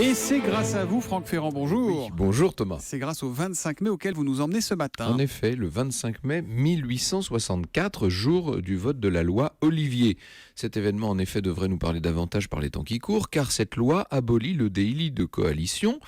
Et c'est grâce à vous, Franck Ferrand, bonjour. Oui, bonjour Thomas. C'est grâce au 25 mai auquel vous nous emmenez ce matin. En effet, le 25 mai 1864, jour du vote de la loi Olivier. Cet événement, en effet, devrait nous parler davantage par les temps qui courent, car cette loi abolit le délit de coalition.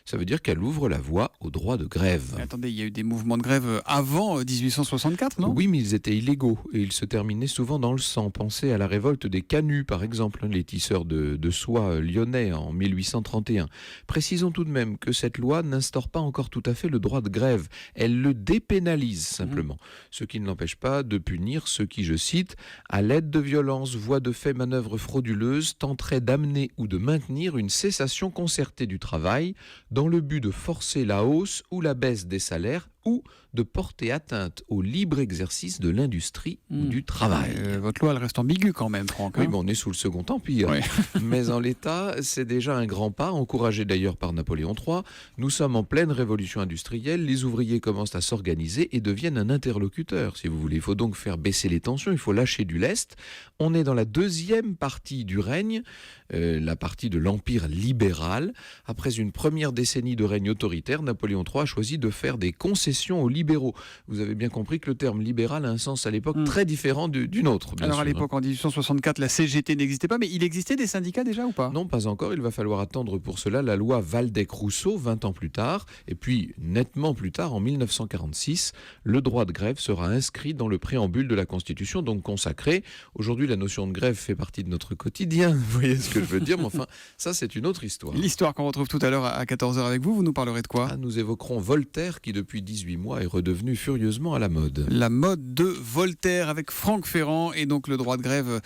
Ça veut dire qu'elle ouvre la voie au droit de grève. Mais attendez, il y a eu des mouvements de grève avant 1864, non ? Oui, mais ils étaient illégaux et ils se terminaient souvent dans le sang. Pensez à la révolte des Canuts, par exemple, les tisseurs de soie lyonnais en 1831. Précisons tout de même que cette loi n'instaure pas encore tout à fait le droit de grève. Elle le dépénalise simplement. Ce qui ne l'empêche pas de punir ceux qui, je cite, à l'aide de violences, voies de fait, manœuvres frauduleuses, tenteraient d'amener ou de maintenir une cessation concertée du travail dans le but de forcer la hausse ou la baisse des salaires ou de porter atteinte au libre exercice de l'industrie ou du travail. Votre loi, elle reste ambiguë quand même, Franck. Oui, mais on est sous le Second Empire. Oui. Mais en l'état, c'est déjà un grand pas, encouragé d'ailleurs par Napoléon III. Nous sommes en pleine révolution industrielle, les ouvriers commencent à s'organiser et deviennent un interlocuteur, si vous voulez. Il faut donc faire baisser les tensions, il faut lâcher du lest. On est dans la deuxième partie du règne, la partie de l'Empire libéral. Après une première décennie de règne autoritaire, Napoléon III a choisi de faire des concessions aux libéraux. Vous avez bien compris que le terme libéral a un sens à l'époque très différent du nôtre. Alors à l'époque, en 1864, la CGT n'existait pas, mais il existait des syndicats déjà ou pas ? Non, pas encore. Il va falloir attendre pour cela la loi Waldeck-Rousseau, 20 ans plus tard. Et puis, nettement plus tard, en 1946, le droit de grève sera inscrit dans le préambule de la Constitution, donc consacré. Aujourd'hui, la notion de grève fait partie de notre quotidien. Vous voyez ce que je veux dire ? Mais enfin, ça, c'est une autre histoire. L'histoire qu'on retrouve tout à l'heure à 14h avec vous nous parlerez de quoi ? Nous évoquerons Voltaire, qui depuis 18 mois est redevenu furieusement à la mode. La mode de Voltaire avec Franck Ferrand et donc le droit de grève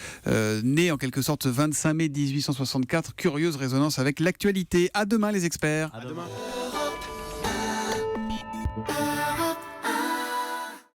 né en quelque sorte ce 25 mai 1864. Curieuse résonance avec l'actualité. À demain les experts. À demain.